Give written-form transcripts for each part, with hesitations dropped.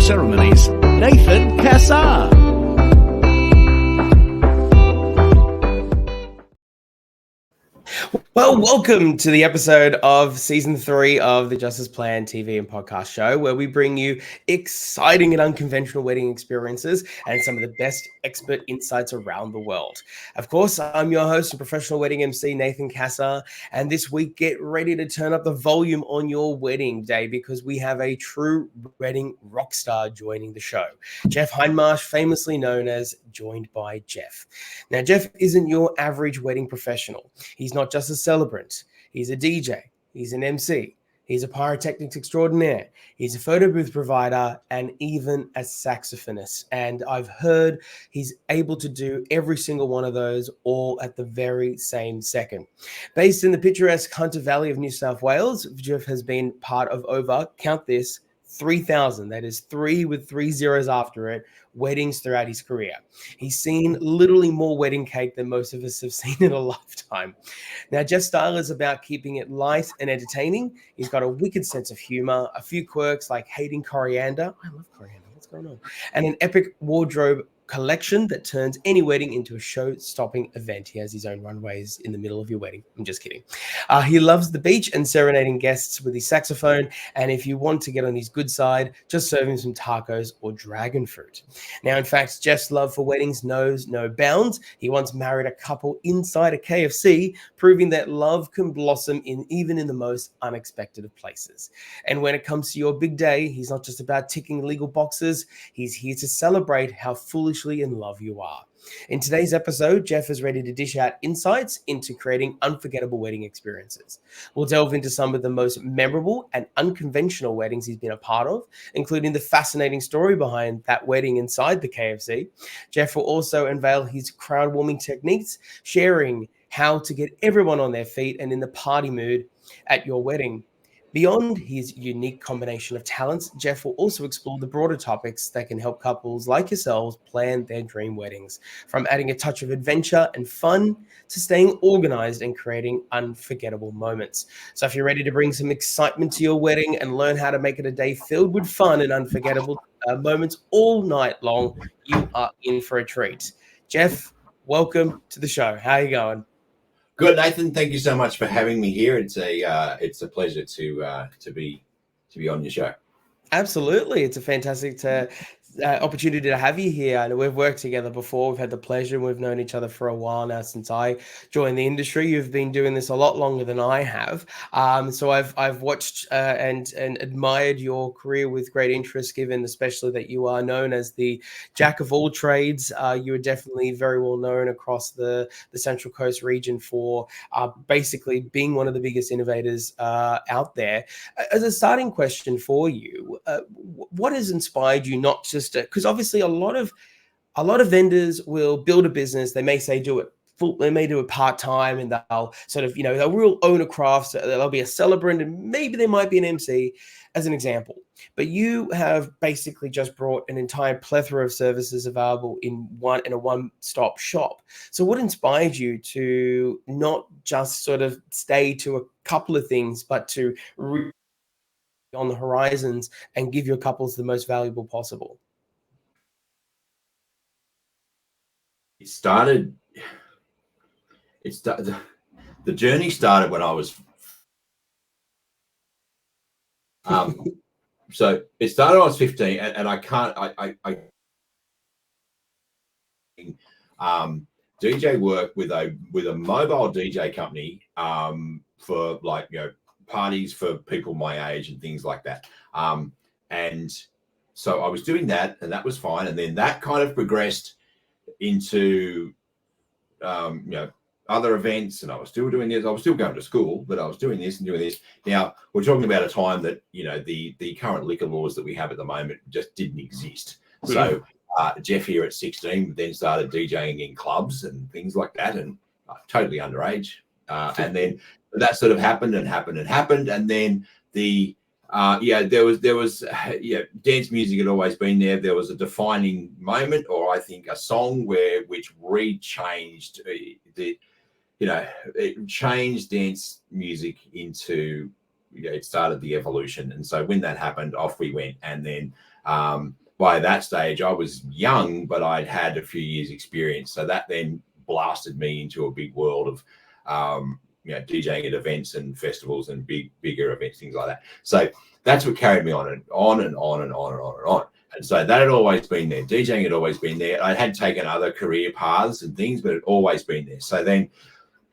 ceremonies, Nathan Cassar. Well, welcome to the episode of season 3 of the Justice Plan TV and podcast show, where we bring you exciting and unconventional wedding experiences and some of the best expert insights around the world. Of course, I'm your host and professional wedding MC, Nathan Cassar, and this week, get ready to turn up the volume on your wedding day because we have a true wedding rock star joining the show. Jeff Hindmarsh, famously known as Joined by Jeff. Now, Jeff isn't your average wedding professional. He's not just a celebrant. He's a DJ. He's an MC. He's a Pyrotechnics extraordinaire. He's a photo booth provider and even a saxophonist. And I've heard he's able to do every single one of those all at the very same second. Based in the picturesque Hunter Valley of New South Wales, Jeff has been part of over, count this, 3,000, that is 3 with 3 zeros after it, weddings throughout his career. He's seen literally more wedding cake than most of us have seen in a lifetime. Now, Jeff's style is about keeping it light and entertaining. He's got a wicked sense of humor, a few quirks like hating coriander. I love coriander. What's going on? And an epic wardrobe collection that turns any wedding into a show-stopping event. He has his own runways in the middle of your wedding. I'm just kidding. He loves the beach and serenading guests with his saxophone. And if you want to get on his good side, just serve him some tacos or dragon fruit. Now, in fact, Jeff's love for weddings knows no bounds. He once married a couple inside a KFC, proving that love can blossom even in the most unexpected of places. And when it comes to your big day, he's not just about ticking legal boxes. He's here to celebrate how foolishly in love you are. In today's episode, Jeff is ready to dish out insights into creating unforgettable wedding experiences. We'll delve into some of the most memorable and unconventional weddings he's been a part of, including the fascinating story behind that wedding inside the KFC. Jeff will also unveil his crowd warming techniques, sharing how to get everyone on their feet and in the party mood at your wedding. Beyond his unique combination of talents, Jeff will also explore the broader topics that can help couples like yourselves plan their dream weddings, from adding a touch of adventure and fun to staying organized and creating unforgettable moments. So if you're ready to bring some excitement to your wedding and learn how to make it a day filled with fun and unforgettable moments all night long, you are in for a treat. Jeff, welcome to the show. How are you going? Good, Nathan. Thank you so much for having me here. It's a pleasure to be on your show. Absolutely, it's a fantastic opportunity to have you here. I know we've worked together before. We've had the pleasure, and we've known each other for a while now since I joined the industry. You've been doing this a lot longer than I have. So I've watched and admired your career with great interest, given especially that you are known as the jack of all trades. You are definitely very well known across the Central Coast region for basically being one of the biggest innovators out there. As a starting question for you, what has inspired you not just because obviously a lot of vendors will build a business. They may say do it full, they may do it part-time, and they'll sort of, they'll real own a craft. So they'll be a celebrant and maybe they might be an MC as an example. But you have basically just brought an entire plethora of services available in a one-stop shop. So what inspired you to not just sort of stay to a couple of things, but to on the horizons and give your couples the most valuable possible? The journey started when I was so it started when I was 15, and I DJ work with a mobile DJ company for parties for people my age and things like that. And so I was doing that, and that was fine. And then that kind of progressed into other events, and I was still doing this. I was still going to school, but I was doing this and doing this. Now we're talking about a time that the current liquor laws that we have at the moment just didn't exist. So Jeff here at 16 then started DJing in clubs and things like that, and totally underage. And then that sort of happened, and then there was dance music had always been there. There was a defining moment, or I think a song which changed it changed dance music into, it started the evolution. And so when that happened, off we went. And then By that stage, I was young, but I'd had a few years experience. So that then blasted me into a big world of, DJing at events and festivals and bigger events, things like that. So that's what carried me on and on and on and on and on and on. And so that had always been there. DJing had always been there. I had taken other career paths and things, but it had always been there. So then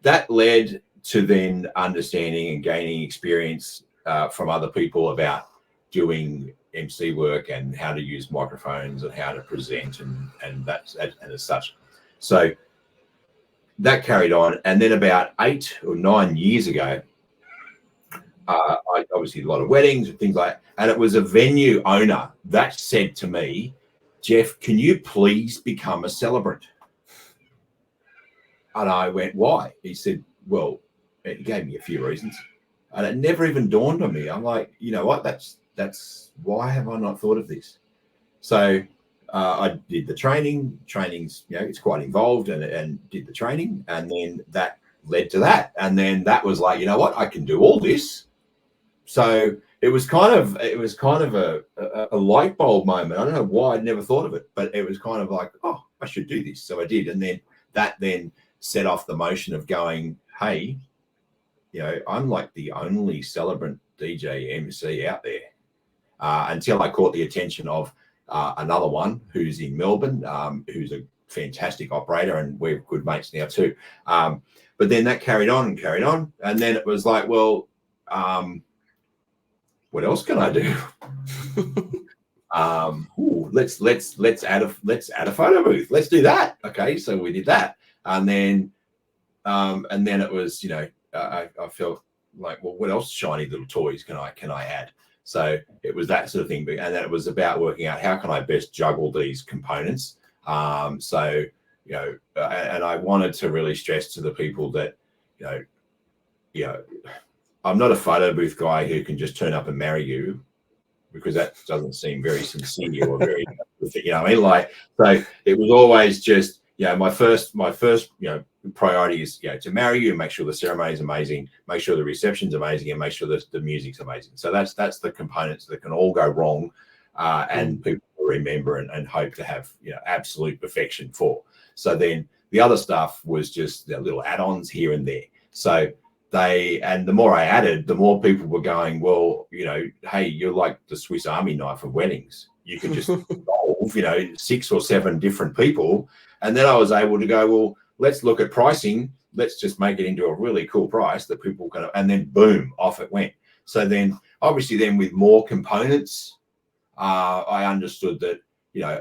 that led to then understanding and gaining experience from other people about doing MC work and how to use microphones and how to present and as such. So that carried on. And then about 8 or 9 years ago, I obviously a lot of weddings and things like that. And it was a venue owner that said to me, Jeff, can you please become a celebrant? And I went, why? He said, well, he gave me a few reasons. And it never even dawned on me. I'm like, you know what? That's why have I not thought of this? So I did the training. Training's, it's quite involved and did the training. And then that led to that. And then that was like, you know what? I can do all this. So it was kind of a light bulb moment. I don't know why I'd never thought of it, but it was kind of like, oh, I should do this. So I did. And then that then set off the motion of going, hey, I'm like the only celebrant DJ MC out there. Until I caught the attention of another one who's in Melbourne, who's a fantastic operator, and we're good mates now too. But then that carried on. And then it was like, well, what else can I do? Let's add a photo booth. Let's do that. Okay, so we did that, and then it was, I felt like, well, what else shiny little toys can I add? So it was that sort of thing, and then it was about working out how can I best juggle these components. And I wanted to really stress to the people that, I'm not a photo booth guy who can just turn up and marry you, because that doesn't seem very sincere or very, Like, so it was always just, my first, priority is, to marry you and make sure the ceremony is amazing, make sure the reception's amazing, and make sure that the music's amazing. So that's the components that can all go wrong, and people remember and hope to have, absolute perfection for. So then the other stuff was just the little add-ons here and there. So the more I added, the more people were going, well, hey, you're like the Swiss Army knife of weddings. You can just involve, 6 or 7 different people. And then I was able to go, well, let's look at pricing. Let's just make it into a really cool price that people can, and then boom, off it went. So then obviously then with more components, I understood that,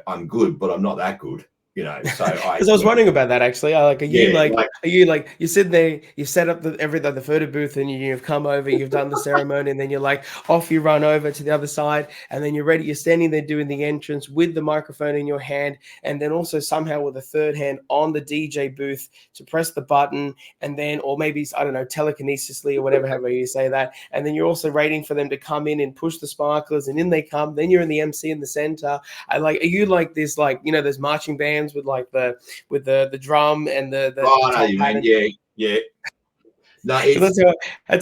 I'm good, but I'm not that good. So because I was wondering about that actually. Are you you sit there, you set up the photo booth, and you've come over, you've done the ceremony, and then you're like off, you run over to the other side, and then you're ready, you're standing there doing the entrance with the microphone in your hand, and then also somehow with a third hand on the DJ booth to press the button, and then, or maybe, I don't know, telekinesisly or whatever, however you say that, and then you're also waiting for them to come in and push the sparklers, and in they come, then you're in the MC in the center. Are you like this, there's marching bands with the drum and the yeah. No, that's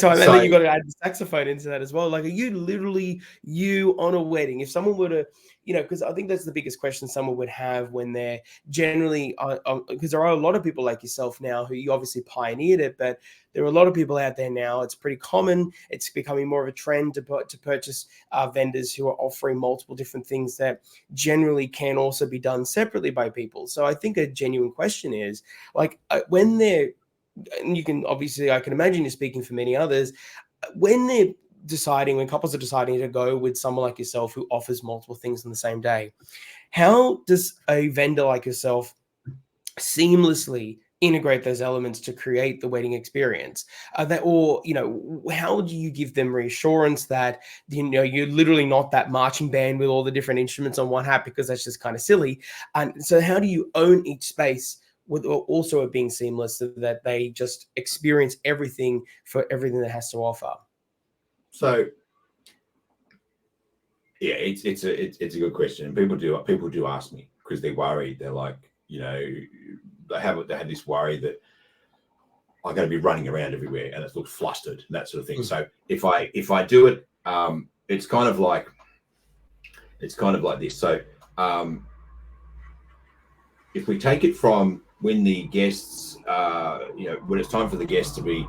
how and then you got to add the saxophone into that as well. Like, are you literally on a wedding? If someone were to, because I think that's the biggest question someone would have when they're generally, because there are a lot of people like yourself now who you obviously pioneered it, but there are a lot of people out there now. It's pretty common. It's becoming more of a trend to purchase vendors who are offering multiple different things that generally can also be done separately by people. So I think a genuine question is, like, when they're, and you can obviously, I can imagine you're speaking for many others, when couples are deciding to go with someone like yourself who offers multiple things on the same day, how does a vendor like yourself seamlessly integrate those elements to create the wedding experience? How do you give them reassurance that, you're literally not that marching band with all the different instruments on one hat, because that's just kind of silly. And so how do you own each space with also it being seamless, so that they just experience everything for everything that has to offer? So yeah, it's a good question. People do ask me, because they're worried. They're like, they have this worry that I'm going to be running around everywhere and it looks flustered and that sort of thing. So if I do it, it's kind of like it's kind of like this. So if we take it from when the guests, when it's time for the guests to be,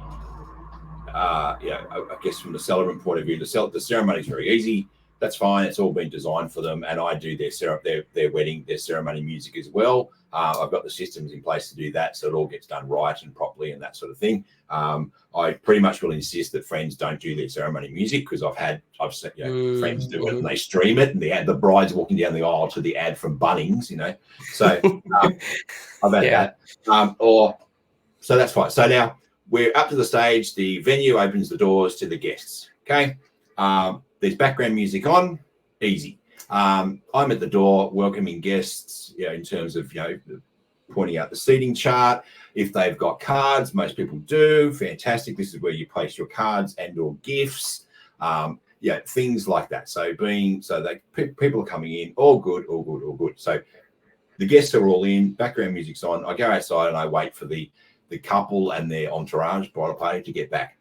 I guess from the celebrant point of view, the ceremony is very easy. That's fine. It's all been designed for them, and I do their ceremony music as well. I've got the systems in place to do that, so it all gets done right and properly and that sort of thing. I pretty much will insist that friends don't do their ceremony music, because I've seen friends do it and they stream it, and the bride's walking down the aisle to the ad from Bunnings, So I've had that. So that's fine. So now we're up to the stage. The venue opens the doors to the guests. Okay. There's background music on, easy. I'm at the door welcoming guests, in terms of, pointing out the seating chart. If they've got cards, most people do, fantastic. This is where you place your cards and or gifts, things like that. People are coming in, all good. So the guests are all in, background music's on. I go outside and I wait for the couple and their entourage, bridal party, to get back.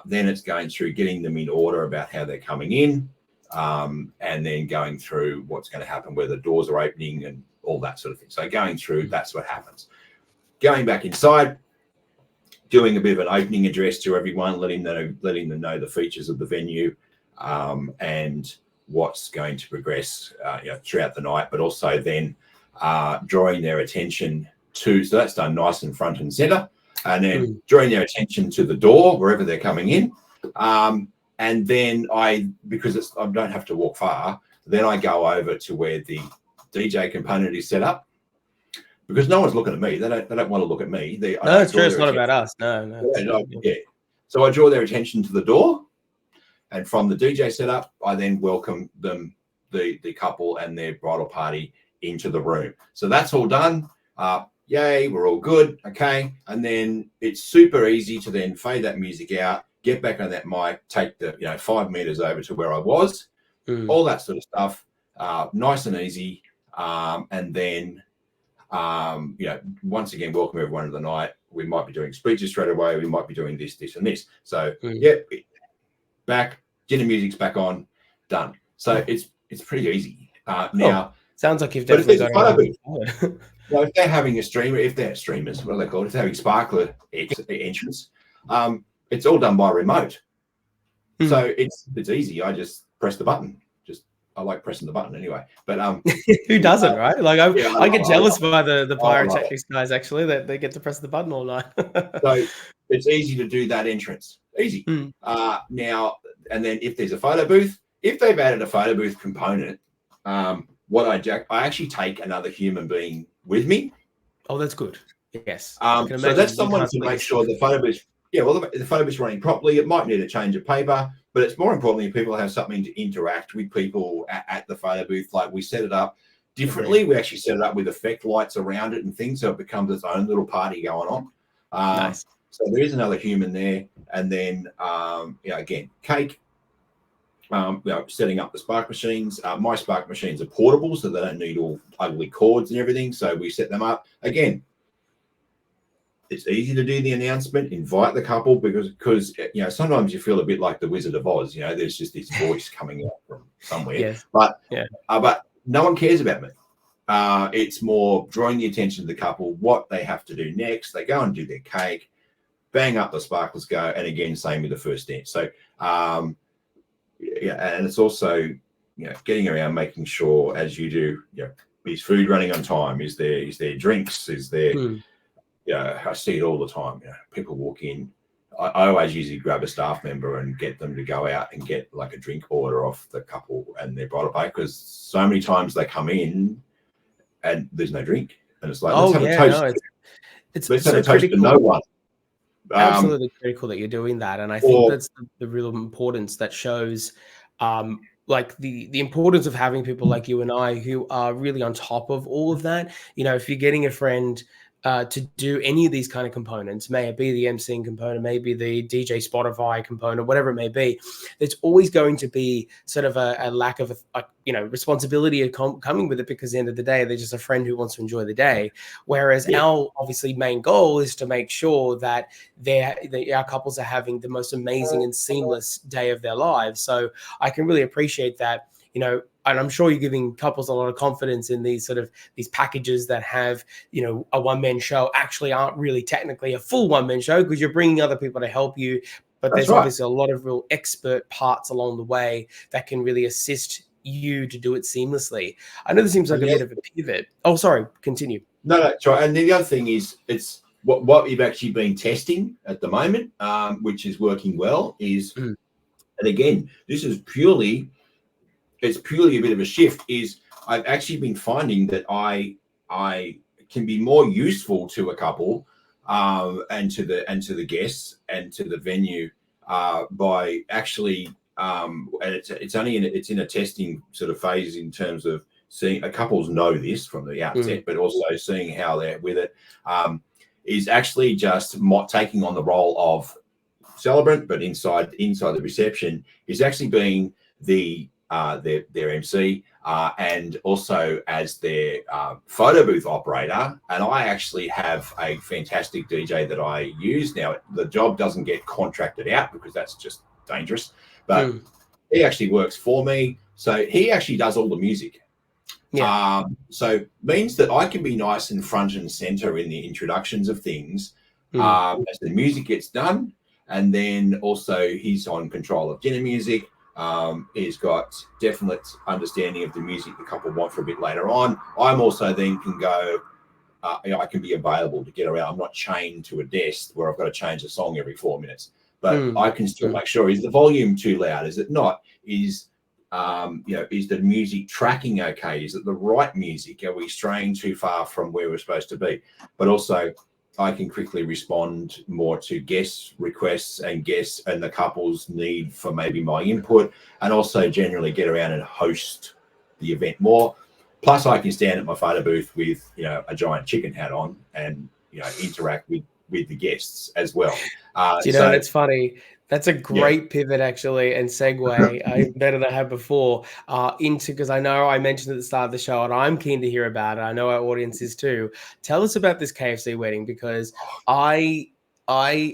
Then it's going through getting them in order about how they're coming in, and then going through what's going to happen, where the doors are opening and all that sort of thing. So going through, that's what happens. Going back inside, doing a bit of an opening address to everyone, letting them know the features of the venue, and what's going to progress throughout the night, but also then drawing their attention to, so that's done nice and front and center, and then drawing their attention to the door wherever they're coming in. And then I don't have to walk far, then I go over to where the DJ component is set up, because no one's looking at me. They don't want to look at me. No, it's true. It's not about us. No. Yeah. So I draw their attention to the door, and from the DJ setup, I then welcome them, the couple and their bridal party, into the room. So that's all done. Yay, we're all good. Okay. And then it's super easy to then fade that music out, get back on that mic, take the 5 meters over to where I was, all that sort of stuff. Nice and easy. And then once again, welcome everyone to the night. We might be doing speeches straight away. We might be doing this, and this. So back, dinner music's back on, done. So it's pretty easy. Now, sounds like you've definitely got it. Well, if they're having if they're streamers, what are they called? If they're having sparkler entrance, it's all done by remote. So it's easy. I just press the button. I like pressing the button anyway. But who doesn't, right? Like I get jealous by the Pyrotechnics guys, actually, that they get to press the button all night. So it's easy to do that entrance. Easy. Now, and then if there's a photo booth, if they've added a photo booth component, what I actually take another human being with me. Oh, that's good. Yes. So that's someone to make sure the photo booth. Yeah, well, the photo booth's running properly. It might need a change of paper, but it's more importantly, people have something to interact with people at the photo booth. Like, we set it up differently. We actually set it up with effect lights around it and things, so it becomes its own little party going on. Nice. So there is another human there, and then again, cake. Setting up the spark machines. My spark machines are portable, so they don't need all ugly cords and everything. So we set them up. Again, it's easy to do the announcement, invite the couple, because sometimes you feel a bit like the Wizard of Oz. There's just this voice coming out from somewhere. Yes. But no one cares about me. It's more drawing the attention of the couple, what they have to do next. They go and do their cake, bang up, the sparklers go, and again, same with the first dance. So and it's also getting around, making sure, as you do, is food running on time? Is there drinks? Is there I see it all the time. People walk in. I always usually grab a staff member and get them to go out and get like a drink order off the couple and their bridal party, because so many times they come in and there's no drink, and it's like, let's have a toast. Let's have a toast to no one. Absolutely critical that you're doing that, and I think that's the real importance that shows. Like the importance of having people like you and I who are really on top of all of that. If you're getting a friend to do any of these kind of components, may it be the MCing component, maybe the DJ Spotify component, whatever it may be, there's always going to be sort of a lack of responsibility coming with it, because at the end of the day, they're just a friend who wants to enjoy the day. Whereas our obviously main goal is to make sure that our couples are having the most amazing and seamless day of their lives. So I can really appreciate that. you know, and I'm sure you're giving couples a lot of confidence in these sort of these packages that have, you know, a one-man show actually aren't really technically a full one-man show because you're bringing other people to help you. But That's there's right. obviously a lot of real expert parts along the way that can really assist you to do it seamlessly. I know this seems like a bit of a pivot. Oh, sorry, continue. No, try. And the other thing is, it's what we've actually been testing at the moment, which is working well. And again, this is purely a bit of a shift. Is I've actually been finding that I can be more useful to a couple, and to the guests and to the venue, by actually, and it's in a testing sort of phase in terms of seeing couples know this from the outset, but also seeing how they're with it, is actually just taking on the role of celebrant, but inside the reception is actually being their MC, and also as their photo booth operator. And I actually have a fantastic DJ that I use. Now, the job doesn't get contracted out because that's just dangerous, but he actually works for me. So he actually does all the music. So means that I can be nice and front and center in the introductions of things, as the music gets done. And then also he's on control of dinner music. He's got definite understanding of the music the couple want for a bit later on. I'm also then can go, I can be available to get around. I'm not chained to a desk where I've got to change a song every 4 minutes, but I can still make sure, is the volume too loud? Is it not? Is the music tracking okay? Is it the right music? Are we straying too far from where we're supposed to be? But also, I can quickly respond more to guest requests and the couple's need for maybe my input, and also generally get around and host the event more. Plus, I can stand at my photo booth with, you know, a giant chicken hat on and, you know, interact with the guests as well. Do you know, it's funny. That's a great pivot, actually, and segue better than I had before, into, because I know I mentioned at the start of the show, and I'm keen to hear about it. I know our audience is too. Tell us about this KFC wedding, because I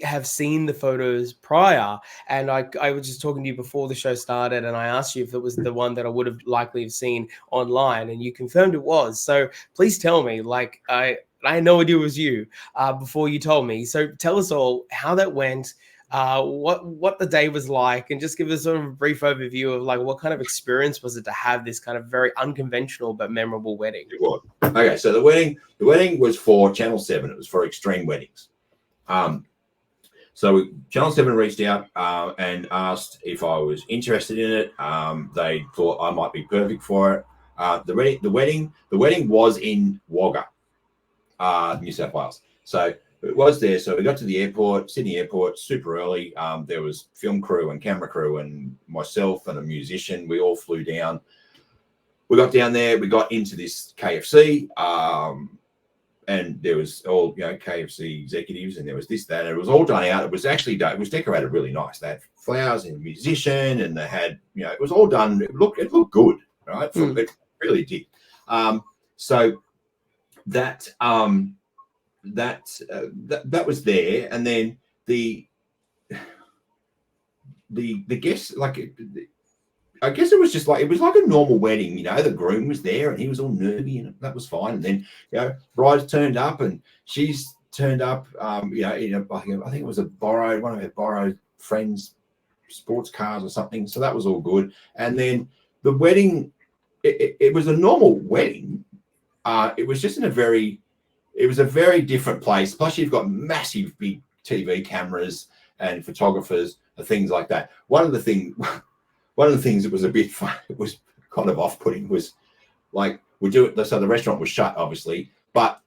have seen the photos prior, and I was just talking to you before the show started, and I asked you if it was the one that I would have likely have seen online, and you confirmed it was. So please tell me, like, I had no idea it was you before you told me. So tell us all how that went. What the day was like, and just give us sort of a brief overview of like what kind of experience was it to have this kind of very unconventional but memorable wedding. Okay, so the wedding was for Channel 7. It was for Extreme Weddings. So Channel 7 reached out and asked if I was interested in it. They thought I might be perfect for it. The wedding was in Wagga, New South Wales. So it was there. So we got to the airport, Sydney Airport, super early. There was film crew and camera crew and myself and a musician. We all flew down. We got down there. We got into this KFC, and there was all, you know, KFC executives, and there was this, that. And it was all done out. It was actually done. It was decorated really nice. They had flowers and a musician, and they had, you know, it was all done. It looked good, right? It really did. So that was there, and then the guests, like, I guess it was just like, it was like a normal wedding, you know. The groom was there and he was all nervy, and that was fine. And then, you know, bride's turned up and she's turned up, I think it was one of her borrowed friends' sports cars or something. So that was all good. And then the wedding, it was a normal wedding. It was just it was a very different place. Plus, you've got massive big TV cameras and photographers and things like that. One of the things that was a bit fun, it was kind of off-putting, was like, so the restaurant was shut, obviously, but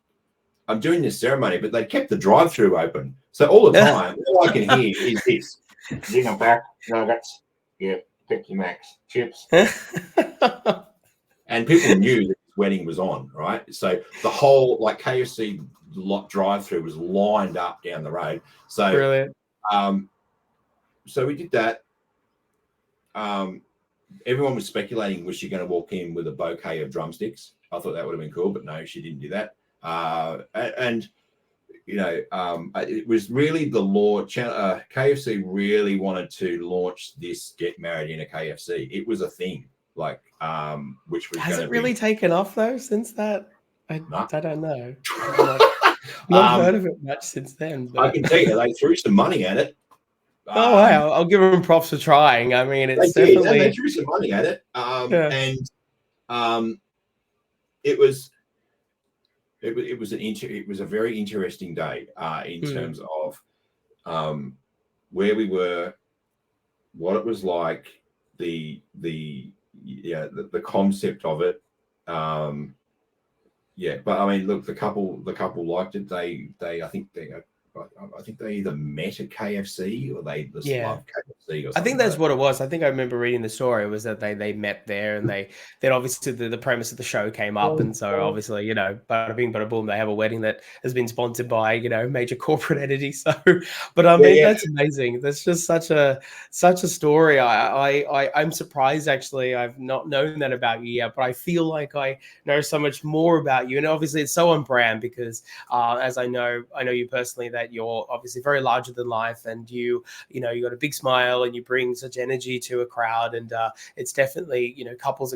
I'm doing this ceremony, but they kept the drive-through open. So all the time, all I can hear is this: zinger back, nuggets, Pepsi Max, chips. And people knew that this wedding was on, right? So the whole, like, KFC drive-through was lined up down the road. So brilliant. So we did that. Everyone was speculating, was she going to walk in with a bouquet of drumsticks? I thought that would have been cool, but no, she didn't do that. And you know, it was really the launch. KFC really wanted to launch this "Get Married in a KFC." It was a thing. like which was Has going it to really be taken off though since that? I no. don't know. I've not heard of it much since then. I But can tell you, they threw some money at it. oh wow, I'll give them props for trying. I mean, They it's did, and they definitely threw some money at it. yeah. And it was it was a very interesting day in terms of where we were, what it was like, the concept of it. Yeah, but I mean, look, the couple liked it. They I think they either met at KFC or they just Yeah. love KFC or I something. think that's what it was. I think I remember reading the story was that they met there and then obviously the premise of the show came up, and so obviously, bada bing bada boom, they have a wedding that has been sponsored by, major corporate entity. So but I mean that's amazing. That's just such a story. I'm surprised actually. I've not known that about you yet, but I feel like I know so much more about you. And obviously it's so on brand because as I know you personally, that you're obviously very larger than life, and you got a big smile and you bring such energy to a crowd, and it's definitely couples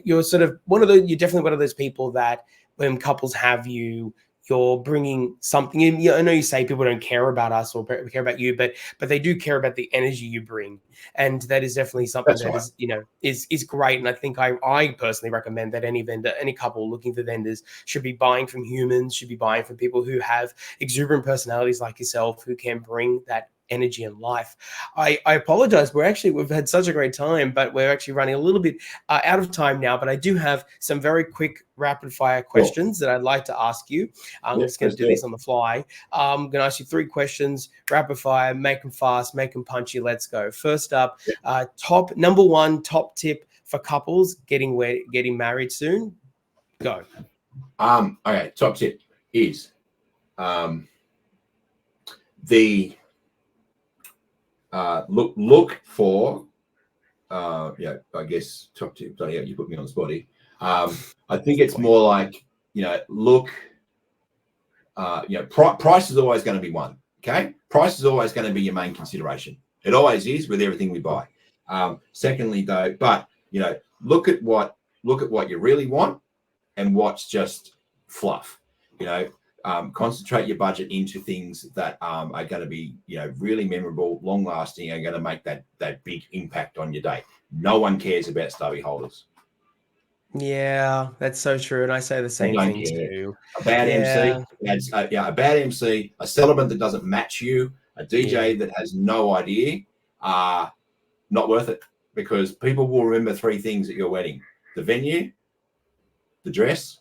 you're definitely one of those people that when couples have you, you're bringing something in. I know you say people don't care about us or care about you, but they do care about the energy you bring, and that is definitely something is great. And I think I personally recommend that any vendor, any couple looking for vendors should be buying from humans, should be buying from people who have exuberant personalities like yourself, who can bring that energy and life. I apologize. We've had such a great time, but we're actually running a little bit out of time now. But I do have some very quick rapid fire questions that I'd like to ask you. I'm just going to do these on the fly. I'm going to ask you 3 questions, rapid fire, make them fast, make them punchy. Let's go. First up, number 1 top tip for couples getting married soon. Go. Okay, top tip is the look for I guess top tip. Sorry, you put me on the spotty. I think it's more like look. Price is always going to be one. Okay, price is always going to be your main consideration. It always is with everything we buy. Secondly, though, but look at what you really want and what's just fluff. Concentrate your budget into things that are going to be really memorable, long lasting, and going to make that big impact on your day. No one cares about stubby holders. Yeah, that's so true, and I say the same thing too. A bad MC, a bad MC, a celebrant that doesn't match you, a DJ that has no idea, not worth it, because people will remember 3 things at your wedding: the venue, the dress.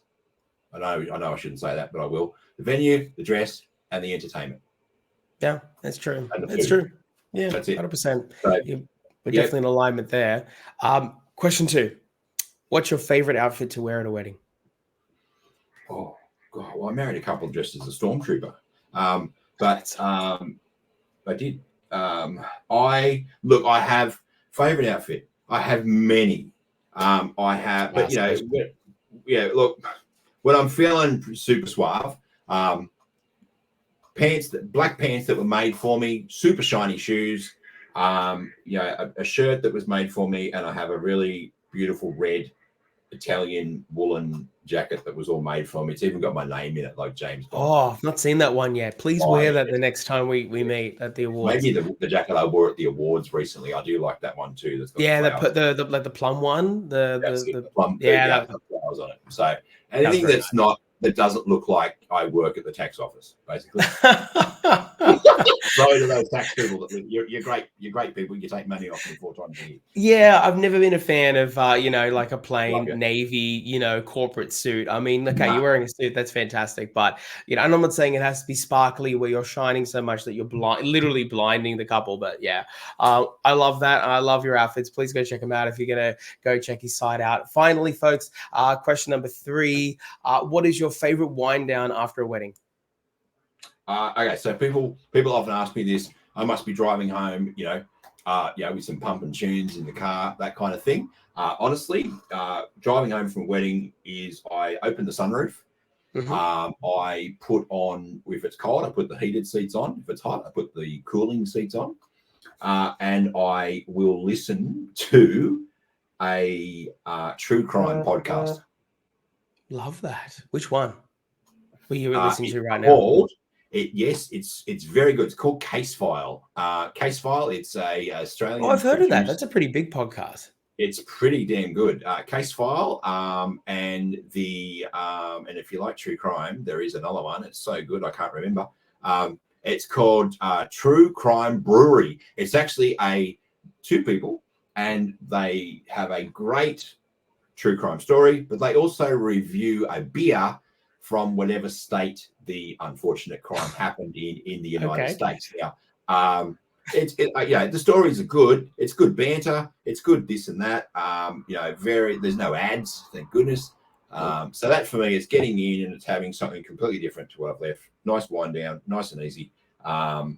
I know I shouldn't say that, but I will. The venue, the dress, and the entertainment. Yeah, that's true. That's true. Yeah, that's it. 100%. So, we're definitely in alignment there. Question 2. What's your favorite outfit to wear at a wedding? Oh, God. Well, I married a couple dressed as a stormtrooper. But I did. I have favorite outfit. I have many. I have, but look, when I'm feeling super suave, black pants that were made for me, super shiny shoes, a shirt that was made for me, and I have a really beautiful red Italian woolen jacket that was all made for me. It's even got my name in it, like James Bond. Oh, I've not seen that one yet. Please wear that the next time we meet at the awards. Maybe the jacket I wore at the awards recently. I do like that one too. That's got the plum one. The plum. Yeah, the flowers on it. So anything that doesn't look like I work at the tax office, basically. Sorry to those tax people. You're great people. You take money off them 4 times a year. Yeah, I've never been a fan of like a plain navy, corporate suit. I mean, okay, you're wearing a suit, that's fantastic, but and I'm not saying it has to be sparkly where you're shining so much that you're literally blinding the couple. But yeah, I love that. I love your outfits. Please go check them out if you're gonna go check his site out. Finally, folks, question number 3: what is your favorite wind down after a wedding? Okay, so people often ask me this. I must be driving home, with some pumping tunes in the car, that kind of thing. Honestly, driving home from a wedding is I open the sunroof. I put on, if it's cold, I put the heated seats on. If it's hot, I put the cooling seats on. And I will listen to a true crime podcast. Love that. Which one were you listening to right now? Called it's very good. It's called Case File. Case File. It's a Australian. Oh, I've heard of that. That's a pretty big podcast. It's pretty damn good. Case File. And if you like true crime, there is another one. It's so good I can't remember. It's called True Crime Brewery. It's actually two people, and they have a great true crime story, but they also review a beer from whatever state the unfortunate crime happened in the United States. Now, the stories are good. It's good banter. It's good this and that. There's no ads, thank goodness. So that for me is getting in and it's having something completely different to what I've left. Nice wind down, nice and easy. And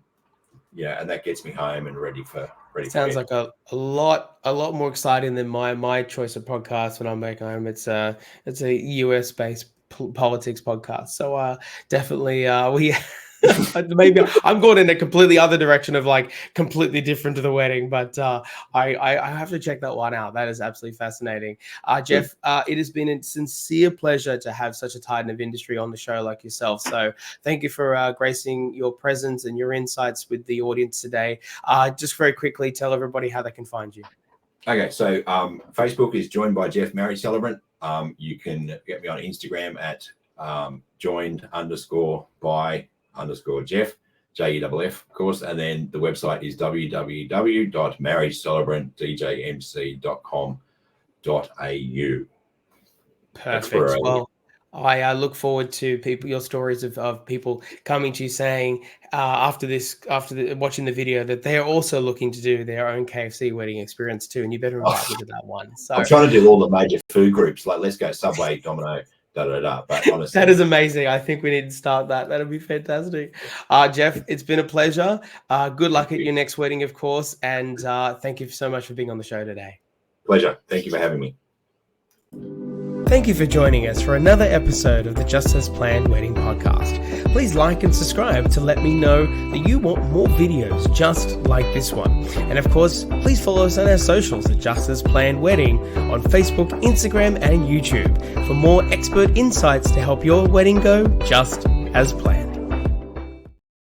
that gets me home and ready for. Sounds like a lot more exciting than my choice of podcast when I'm back home. It's a US based politics podcast. So definitely we maybe I'm going in a completely other direction of like completely different to the wedding, but I have to check that one out. That is absolutely fascinating. Jeff, it has been a sincere pleasure to have such a titan of industry on the show like yourself. So thank you for gracing your presence and your insights with the audience today. Just very quickly, tell everybody how they can find you. Okay, so Facebook is Joined by Jeff Marriage Celebrant. You can get me on Instagram at joined_by_Jeff, JEFF, of course, and then the website is www.marriagecelebranttdjmc.com.au. Perfect. Well, I look forward to your stories of people coming to you saying after watching the video that they're also looking to do their own KFC wedding experience too, and you better invite me to that one. So I'm trying to do all the major food groups, like let's go Subway, Domino, da. But honestly, that is amazing. I think we need to start that. That'll be fantastic. Jeff, it's been a pleasure. Good luck at your next wedding, of course, and thank you so much for being on the show today. Pleasure. Thank you for having me. Thank you for joining us for another episode of the Just As Planned Wedding Podcast. Please like and subscribe to let me know that you want more videos just like this one. And of course, please follow us on our socials at Just As Planned Wedding on Facebook, Instagram, and YouTube for more expert insights to help your wedding go just as planned.